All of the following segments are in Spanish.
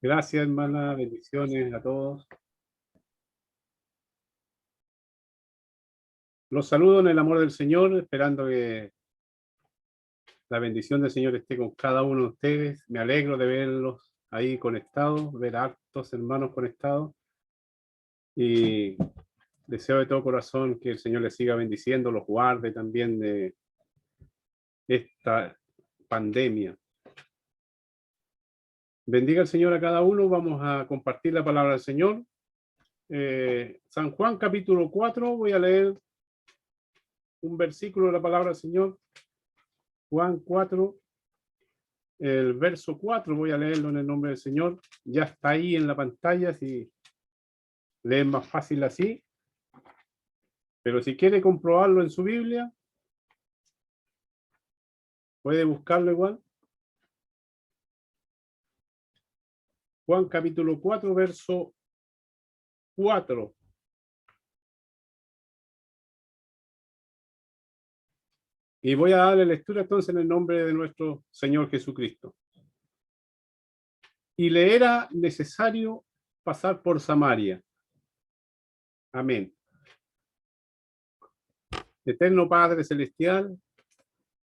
Gracias, hermana. Bendiciones a todos. Los saludo en el amor del Señor, esperando que la bendición del Señor esté con cada uno de ustedes. Me alegro de verlos ahí conectados, ver a hartos hermanos conectados. Y deseo de todo corazón que el Señor les siga bendiciendo, los guarde también de esta pandemia. Bendiga el Señor a cada uno. Vamos a compartir la palabra del Señor. San Juan capítulo 4, voy a leer un versículo de la palabra del Señor. Juan 4, el verso 4, voy a leerlo en el nombre del Señor. Ya está ahí en la pantalla, si leen más fácil así. Pero si quiere comprobarlo en su Biblia, puede buscarlo igual. Juan capítulo 4, verso 4. Y voy a darle lectura entonces en el nombre de nuestro Señor Jesucristo. Y le era necesario pasar por Samaria. Amén. Eterno Padre Celestial,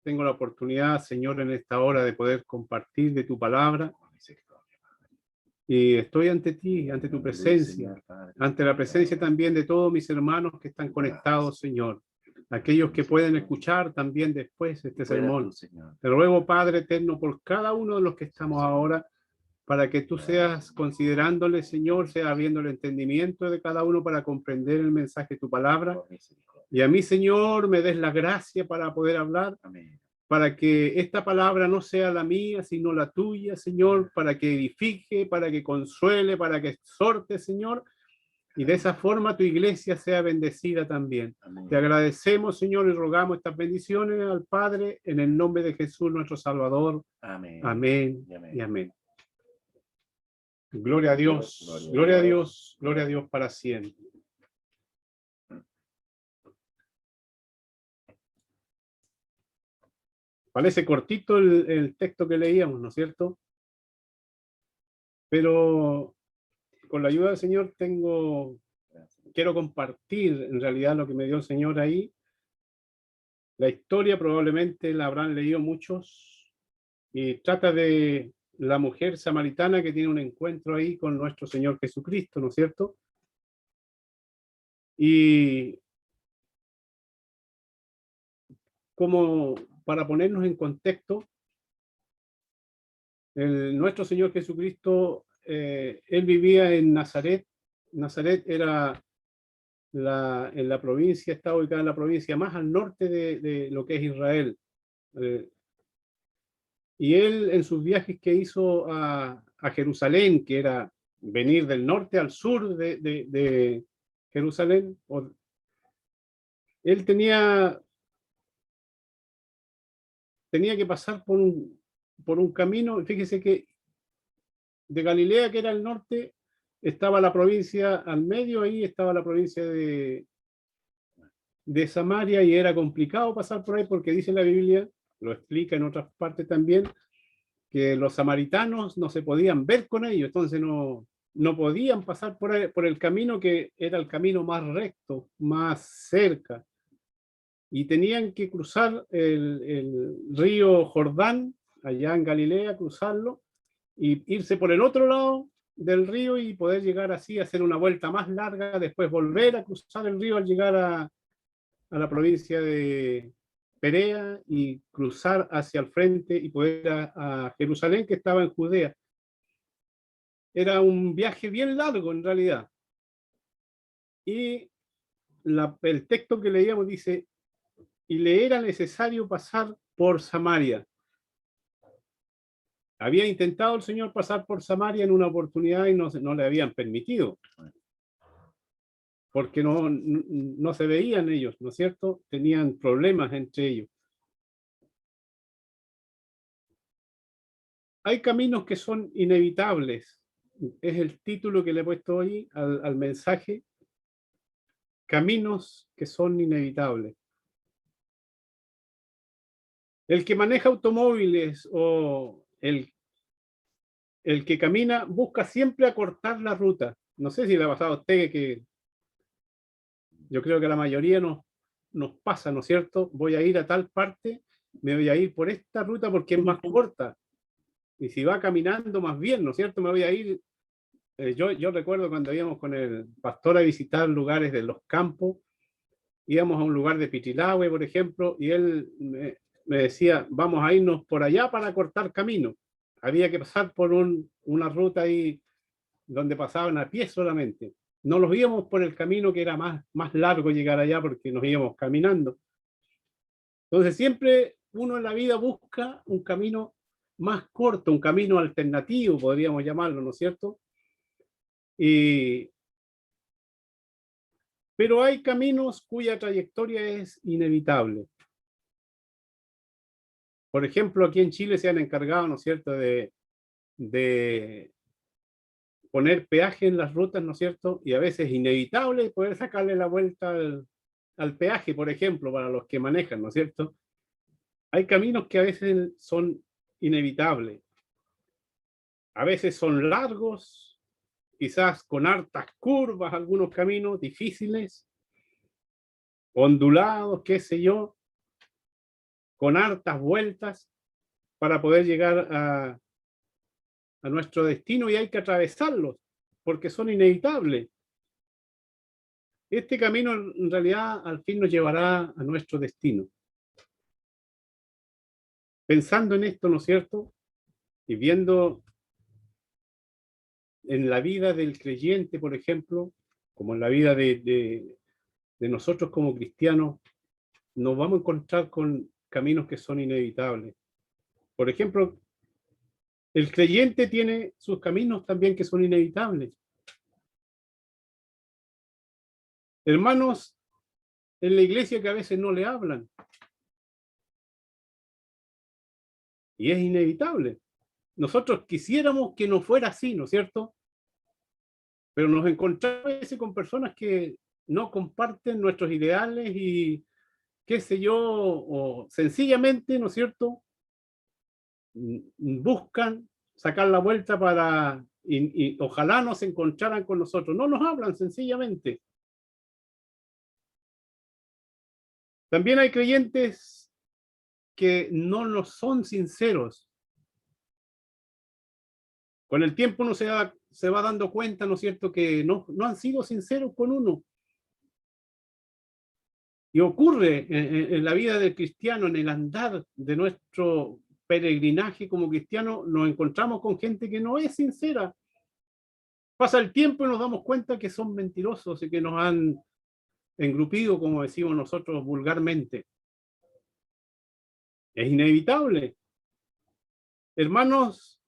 tengo la oportunidad, Señor, en esta hora de poder compartir de tu palabra. Y estoy ante ti, ante tu presencia, ante la presencia también de todos mis hermanos que están conectados, Señor. Aquellos que pueden escuchar también después este sermón. Te ruego, Padre eterno, por cada uno de los que estamos ahora, para que tú seas considerándole, Señor, sea abriendo el entendimiento de cada uno para comprender el mensaje de tu palabra. Y a mí, Señor, me des la gracia para poder hablar. Amén. Para que esta palabra no sea la mía, sino la tuya, Señor, para que edifique, para que consuele, para que exhorte, Señor, y de esa forma tu iglesia sea bendecida también. Amén. Te agradecemos, Señor, y rogamos estas bendiciones al Padre, en el nombre de Jesús, nuestro Salvador. Amén. Amén y amén. Gloria a Dios, gloria a Dios, gloria a Dios para siempre. Parece cortito el texto que leíamos, ¿no es cierto? Pero con la ayuda del Señor quiero compartir en realidad lo que me dio el Señor ahí. La historia probablemente la habrán leído muchos y trata de la mujer samaritana que tiene un encuentro ahí con nuestro Señor Jesucristo, ¿no es cierto? Y como para ponernos en contexto, nuestro Señor Jesucristo, él vivía en Nazaret. Nazaret era en la provincia, está ubicada en la provincia más al norte de lo que es Israel. Y él en sus viajes que hizo a Jerusalén, que era venir del norte al sur de Jerusalén, él tenía que pasar por un camino. Fíjese que de Galilea, que era el norte, estaba la provincia al medio, ahí estaba la provincia de Samaria, y era complicado pasar por ahí porque dice la Biblia, lo explica en otras partes también, que los samaritanos no se podían ver con ellos, entonces no podían pasar por el camino que era el camino más recto, más cerca, y tenían que cruzar el río Jordán, allá en Galilea, cruzarlo, y irse por el otro lado del río y poder llegar así, hacer una vuelta más larga, después volver a cruzar el río al llegar a la provincia de Perea y cruzar hacia el frente y poder a Jerusalén, que estaba en Judea. Era un viaje bien largo en realidad. Y el texto que leíamos dice, y le era necesario pasar por Samaria. Había intentado el Señor pasar por Samaria en una oportunidad y no le habían permitido, porque no se veían ellos, ¿no es cierto? Tenían problemas entre ellos. Hay caminos que son inevitables, es el título que le he puesto hoy al mensaje, caminos que son inevitables. El que maneja automóviles o el el que camina busca siempre acortar la ruta. No sé si le ha pasado a usted que yo creo que la mayoría nos pasa, ¿no es cierto? Voy a ir a tal parte, me voy a ir por esta ruta porque es más corta. Y si va caminando más bien, ¿no es cierto? Me voy a ir. Yo recuerdo cuando íbamos con el pastor a visitar lugares de los campos, íbamos a un lugar de Pichilahue, por ejemplo, y él me decía, vamos a irnos por allá para cortar camino. Había que pasar por una ruta ahí donde pasaban a pie solamente. No los íbamos por el camino que era más largo llegar allá porque nos íbamos caminando. Entonces siempre uno en la vida busca un camino más corto, un camino alternativo, podríamos llamarlo, ¿no es cierto? Pero hay caminos cuya trayectoria es inevitable. Por ejemplo, aquí en Chile se han encargado, ¿no es cierto?, de poner peaje en las rutas, ¿no es cierto? Y a veces es inevitable poder sacarle la vuelta al peaje, por ejemplo, para los que manejan, ¿no es cierto? Hay caminos que a veces son inevitables. A veces son largos, quizás con hartas curvas, algunos caminos difíciles, ondulados, qué sé yo, con hartas vueltas para poder llegar a nuestro destino y hay que atravesarlos porque son inevitables. Este camino en realidad al fin nos llevará a nuestro destino. Pensando en esto, ¿no es cierto? Y viendo en la vida del creyente, por ejemplo, como en la vida de nosotros como cristianos, nos vamos a encontrar con caminos que son inevitables. Por ejemplo, el creyente tiene sus caminos también que son inevitables. Hermanos en la iglesia que a veces no le hablan. Y es inevitable. Nosotros quisiéramos que no fuera así, ¿no es cierto? Pero nos encontramos a veces con personas que no comparten nuestros ideales y qué sé yo, o sencillamente, ¿no es cierto? Buscan sacar la vuelta y ojalá nos encontraran con nosotros. No nos hablan sencillamente. También hay creyentes que no nos son sinceros. Con el tiempo uno se va dando cuenta, ¿no es cierto?, que no han sido sinceros con uno. Y ocurre en la vida del cristiano, en el andar de nuestro peregrinaje como cristiano, nos encontramos con gente que no es sincera. Pasa el tiempo y nos damos cuenta que son mentirosos y que nos han engrupido, como decimos nosotros vulgarmente. Es inevitable. Hermanos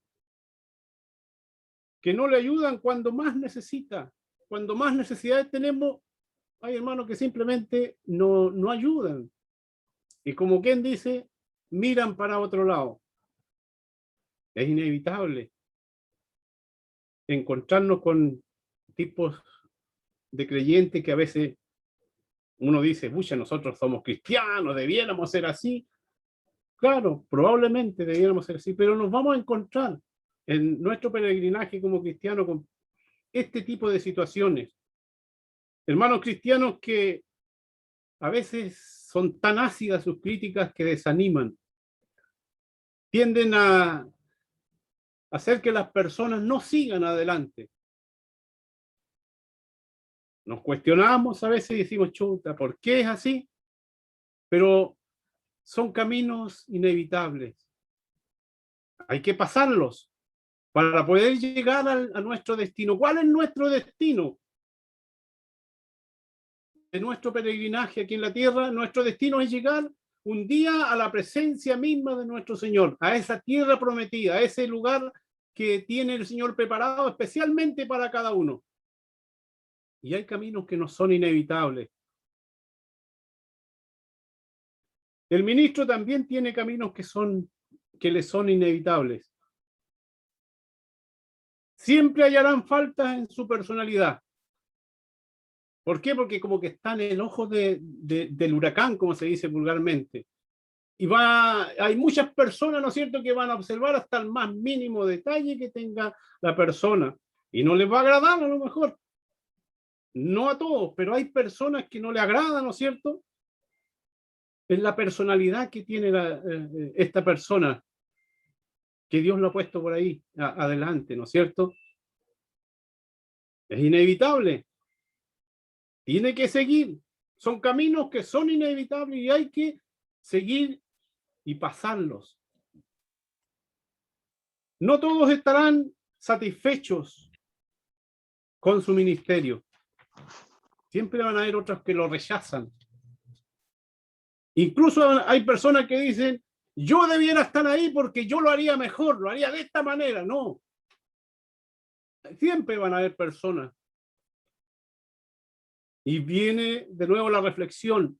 que no le ayudan cuando más necesita. Cuando más necesidades tenemos, hay hermanos que simplemente no ayudan. Y como quien dice, miran para otro lado. Es inevitable encontrarnos con tipos de creyentes que a veces uno dice, pucha, nosotros somos cristianos, debiéramos ser así. Claro, probablemente debiéramos ser así, pero nos vamos a encontrar en nuestro peregrinaje como cristianos con este tipo de situaciones. Hermanos cristianos que a veces son tan ácidas sus críticas que desaniman. Tienden a hacer que las personas no sigan adelante. Nos cuestionamos a veces y decimos, chuta, ¿por qué es así? Pero son caminos inevitables. Hay que pasarlos para poder llegar a nuestro destino. ¿Cuál es nuestro destino? De nuestro peregrinaje aquí en la tierra, nuestro destino es llegar un día a la presencia misma de nuestro Señor, a esa tierra prometida, a ese lugar que tiene el Señor preparado especialmente para cada uno. Y hay caminos que no son inevitables. El ministro también tiene caminos que le son inevitables. Siempre hallarán faltas en su personalidad. ¿Por qué? Porque como que está en el ojo del huracán, como se dice vulgarmente. hay muchas personas, ¿no es cierto?, que van a observar hasta el más mínimo detalle que tenga la persona. Y no les va a agradar a lo mejor. No a todos, pero hay personas que no le agradan, ¿no es cierto? Es la personalidad que tiene esta persona, que Dios lo ha puesto por ahí adelante, ¿no es cierto? Es inevitable. Tiene que seguir. Son caminos que son inevitables y hay que seguir y pasarlos. No todos estarán satisfechos con su ministerio. Siempre van a haber otros que lo rechazan. Incluso hay personas que dicen, yo debiera estar ahí porque yo lo haría mejor, lo haría de esta manera. No. Siempre van a haber personas. Y viene de nuevo la reflexión.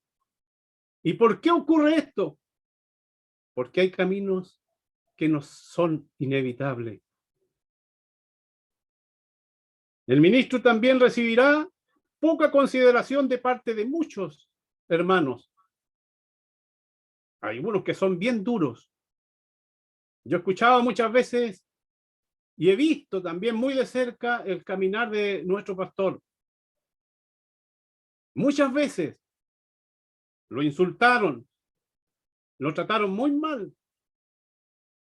¿Y por qué ocurre esto? Porque hay caminos que nos son inevitables. El ministro también recibirá poca consideración de parte de muchos hermanos. Hay unos que son bien duros. Yo he escuchado muchas veces y he visto también muy de cerca el caminar de nuestro pastor. Muchas veces lo insultaron, lo trataron muy mal.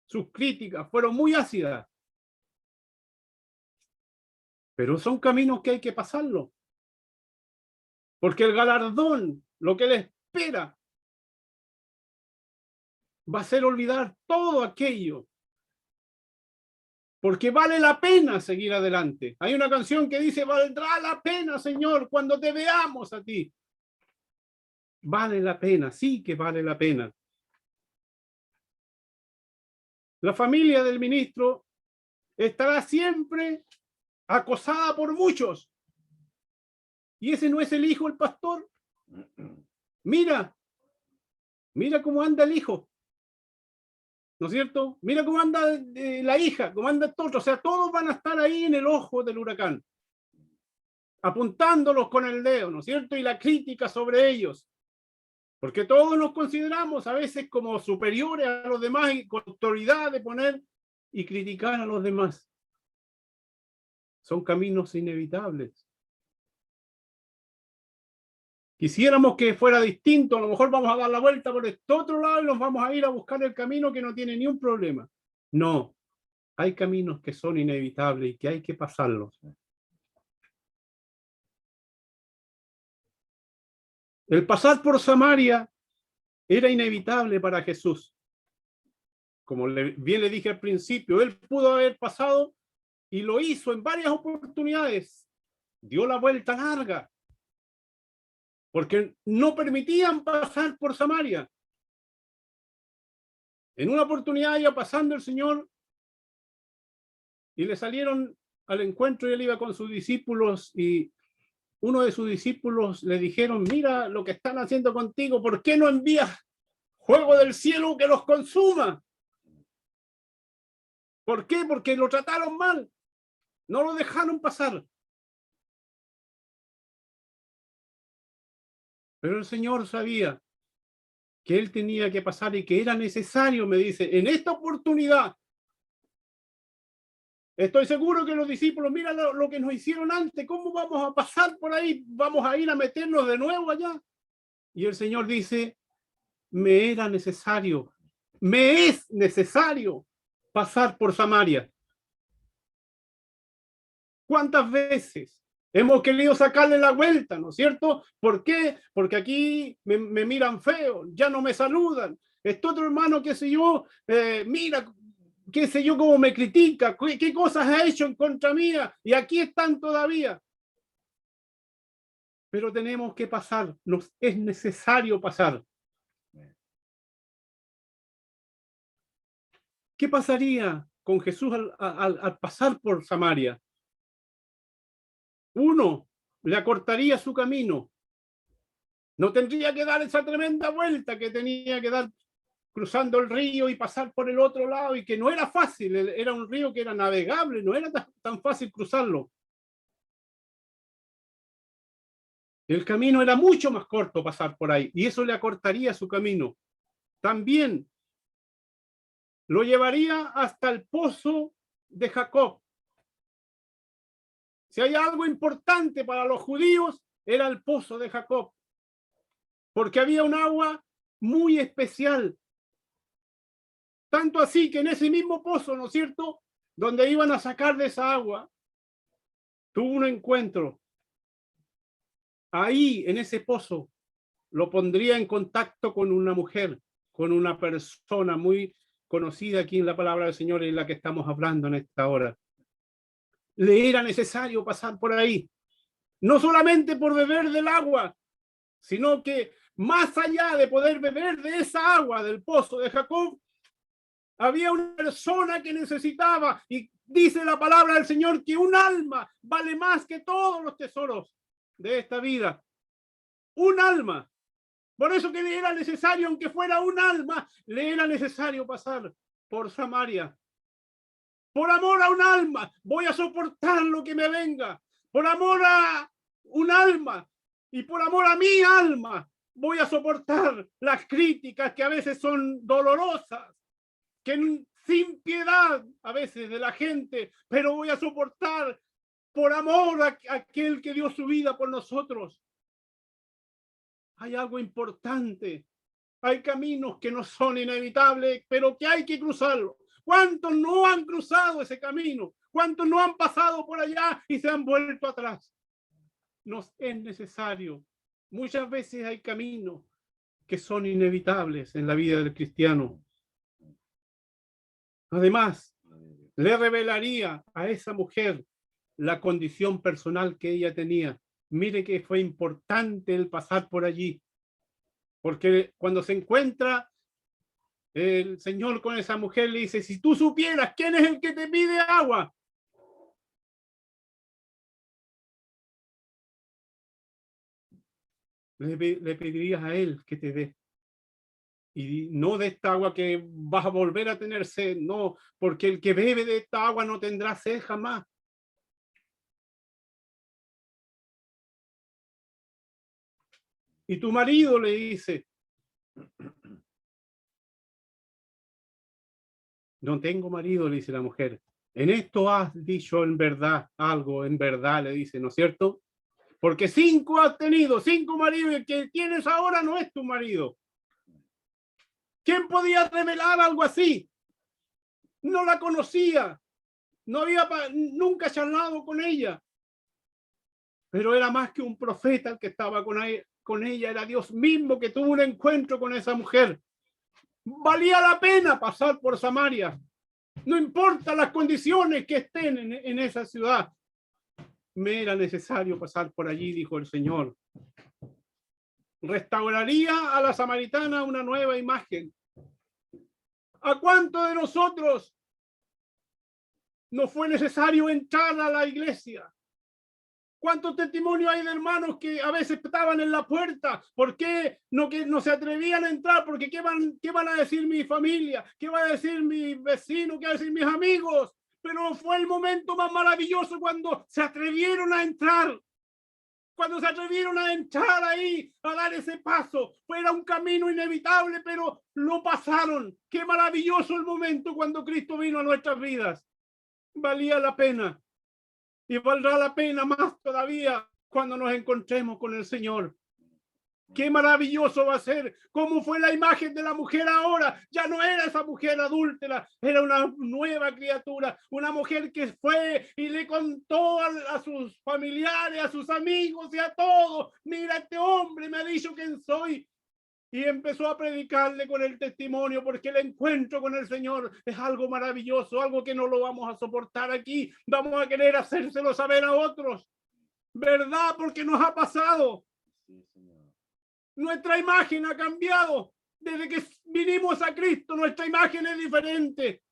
Sus críticas fueron muy ácidas. Pero son caminos que hay que pasarlo. Porque el galardón, lo que le espera, va a ser olvidar todo aquello. Porque vale la pena seguir adelante. Hay una canción que dice, valdrá la pena, Señor, cuando te veamos a ti. Vale la pena, sí que vale la pena. La familia del ministro estará siempre acosada por muchos. Y ese no es el hijo del pastor. Mira cómo anda el hijo. ¿No es cierto? Mira cómo anda la hija, cómo anda todo. O sea, todos van a estar ahí en el ojo del huracán, apuntándolos con el dedo, ¿no es cierto? Y la crítica sobre ellos. Porque todos nos consideramos a veces como superiores a los demás y con autoridad de poner y criticar a los demás. Son caminos inevitables. Quisiéramos que fuera distinto, a lo mejor vamos a dar la vuelta por este otro lado y nos vamos a ir a buscar el camino que no tiene ni un problema. No, hay caminos que son inevitables y que hay que pasarlos. El pasar por Samaria era inevitable para Jesús. Como bien le dije al principio, él pudo haber pasado y lo hizo en varias oportunidades. Dio la vuelta larga, porque no permitían pasar por Samaria. En una oportunidad iba pasando el Señor y le salieron al encuentro y él iba con sus discípulos y uno de sus discípulos le dijeron, mira lo que están haciendo contigo, ¿por qué no envías fuego del cielo que los consuma? ¿Por qué? Porque lo trataron mal, no lo dejaron pasar. Pero el Señor sabía que él tenía que pasar y que era necesario, me dice, en esta oportunidad. Estoy seguro que los discípulos, mira lo que nos hicieron antes, ¿cómo vamos a pasar por ahí? ¿Vamos a ir a meternos de nuevo allá? Y el Señor dice, me era necesario, me es necesario pasar por Samaria. ¿Cuántas veces hemos querido sacarle la vuelta, ¿no es cierto? ¿Por qué? Porque aquí me miran feo, ya no me saludan. Este otro hermano, qué sé yo, mira, qué sé yo, cómo me critica, qué cosas ha hecho en contra mía, y aquí están todavía. Pero tenemos que pasar, nos es necesario pasar. ¿Qué pasaría con Jesús al pasar por Samaria? Uno, le acortaría su camino. No tendría que dar esa tremenda vuelta que tenía que dar cruzando el río y pasar por el otro lado, y que no era fácil, era un río que era navegable, no era tan fácil cruzarlo. El camino era mucho más corto pasar por ahí, y eso le acortaría su camino. también lo llevaría hasta el pozo de Jacob. Si hay algo importante para los judíos, era el pozo de Jacob, porque había un agua muy especial. Tanto así que en ese mismo pozo, ¿no es cierto?, donde iban a sacar de esa agua, tuvo un encuentro. Ahí, en ese pozo, lo pondría en contacto con una mujer, con una persona muy conocida aquí en la palabra del Señor, en la que estamos hablando en esta hora. Le era necesario pasar por ahí, no solamente por beber del agua, sino que más allá de poder beber de esa agua del pozo de Jacob, había una persona que necesitaba, y dice la palabra del Señor que un alma vale más que todos los tesoros de esta vida. Un alma. Por eso que le era necesario, aunque fuera un alma, le era necesario pasar por Samaria. Por amor a un alma, voy a soportar lo que me venga. Por amor a un alma y por amor a mi alma, voy a soportar las críticas que a veces son dolorosas, que sin piedad a veces de la gente, pero voy a soportar por amor a aquel que dio su vida por nosotros. Hay algo importante. Hay caminos que no son inevitables, pero que hay que cruzarlos. ¿Cuántos no han cruzado ese camino? ¿Cuántos no han pasado por allá y se han vuelto atrás? Nos es necesario. Muchas veces hay caminos que son inevitables en la vida del cristiano. Además, le revelaría a esa mujer la condición personal que ella tenía. Mire que fue importante el pasar por allí, porque cuando se encuentra el Señor con esa mujer, le dice: si tú supieras quién es el que te pide agua, le pedirías a él que te dé. Y no de esta agua que vas a volver a tener sed, no, porque el que bebe de esta agua no tendrá sed jamás. Y tu marido le dice: no tengo marido, le dice la mujer. En esto has dicho en verdad algo, en verdad, le dice, ¿no es cierto? Porque 5 has tenido, 5 maridos, y el que tienes ahora no es tu marido. ¿Quién podía revelar algo así? No la conocía, no había nunca charlado con ella, pero era más que un profeta el que estaba con ella, era Dios mismo que tuvo un encuentro con esa mujer. Valía la pena pasar por Samaria, no importa las condiciones que estén en esa ciudad. Me era necesario pasar por allí, dijo el Señor. Restauraría a la samaritana una nueva imagen. ¿A cuánto de nosotros no fue necesario entrar a la iglesia? ¿Cuántos testimonios hay de hermanos que a veces estaban en la puerta? ¿Por qué no se atrevían a entrar? Porque ¿qué van a decir mi familia? ¿Qué va a decir mi vecino? ¿Qué va a decir mis amigos? Pero fue el momento más maravilloso cuando se atrevieron a entrar. Cuando se atrevieron a entrar ahí, a dar ese paso. Era un camino inevitable, pero lo pasaron. Qué maravilloso el momento cuando Cristo vino a nuestras vidas. Valía la pena. Y valdrá la pena más todavía cuando nos encontremos con el Señor. Qué maravilloso va a ser. ¿Cómo fue la imagen de la mujer ahora? Ya no era esa mujer adúltera, era una nueva criatura, una mujer que fue y le contó a sus familiares, a sus amigos y a todos: mira, este hombre me ha dicho quién soy. Y empezó a predicarle con el testimonio, porque el encuentro con el Señor es algo maravilloso, algo que no lo vamos a soportar aquí. Vamos a querer hacérselo saber a otros. ¿Verdad? Porque nos ha pasado. Sí, Señor. Nuestra imagen ha cambiado. Desde que vinimos a Cristo, nuestra imagen es diferente.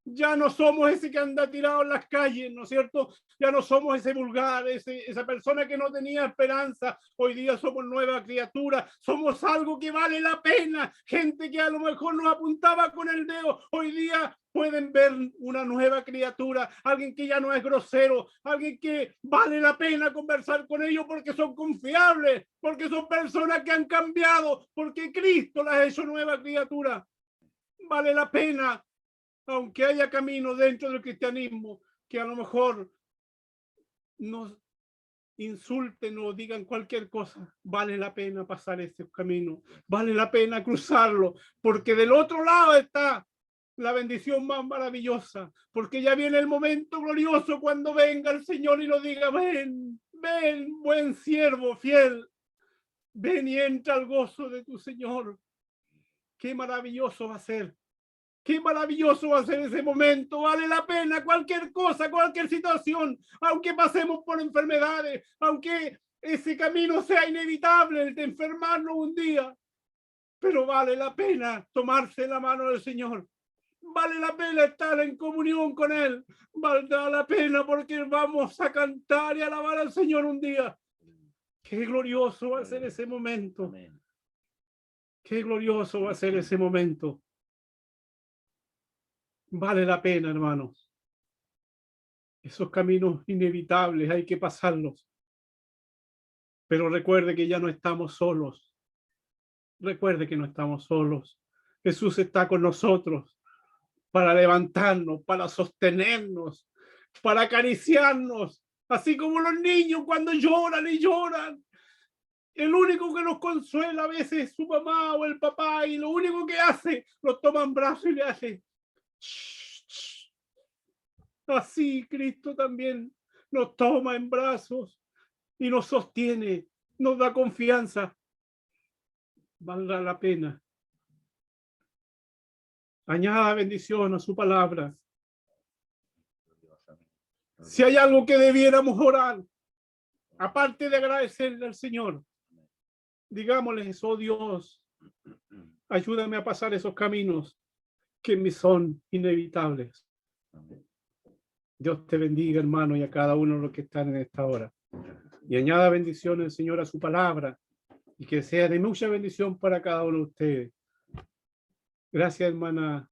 Ya no somos ese que anda tirado en las calles, ¿no es cierto? Ya no somos ese vulgar, esa persona que no tenía esperanza. Hoy día somos nueva criatura, somos algo que vale la pena. Gente que a lo mejor nos apuntaba con el dedo, hoy día pueden ver una nueva criatura, alguien que ya no es grosero, alguien que vale la pena conversar con ellos porque son confiables, porque son personas que han cambiado, porque Cristo las ha hecho nueva criatura. Vale la pena, aunque haya caminos dentro del cristianismo que a lo mejor nos insulten o digan cualquier cosa, vale la pena pasar ese camino, vale la pena cruzarlo, porque del otro lado está la bendición más maravillosa, porque ya viene el momento glorioso cuando venga el Señor y nos diga, ven, ven, buen siervo fiel, ven y entra al gozo de tu Señor. Qué maravilloso va a ser. Qué maravilloso va a ser ese momento, vale la pena cualquier cosa, cualquier situación, aunque pasemos por enfermedades, aunque ese camino sea inevitable, el de enfermarnos un día, pero vale la pena tomarse la mano del Señor, vale la pena estar en comunión con Él, vale la pena porque vamos a cantar y alabar al Señor un día. Qué glorioso va a ser ese momento, qué glorioso va a ser ese momento. Vale la pena, hermanos. Esos caminos inevitables hay que pasarlos. Pero recuerde que ya no estamos solos. Recuerde que no estamos solos. Jesús está con nosotros para levantarnos, para sostenernos, para acariciarnos. Así como los niños cuando lloran y lloran. El único que nos consuela a veces es su mamá o el papá y lo único que hace, los toma en brazos y le hace... Así Cristo también nos toma en brazos y nos sostiene, nos da confianza. Valdrá la pena. Añada bendición a su palabra. Si hay algo que debiéramos orar, aparte de agradecerle al Señor, digámosle, oh Dios, ayúdame a pasar esos caminos que me son inevitables. Dios te bendiga, hermano, y a cada uno de los que están en esta hora. Y añada bendiciones, Señor, a su palabra, y que sea de mucha bendición para cada uno de ustedes. Gracias, hermana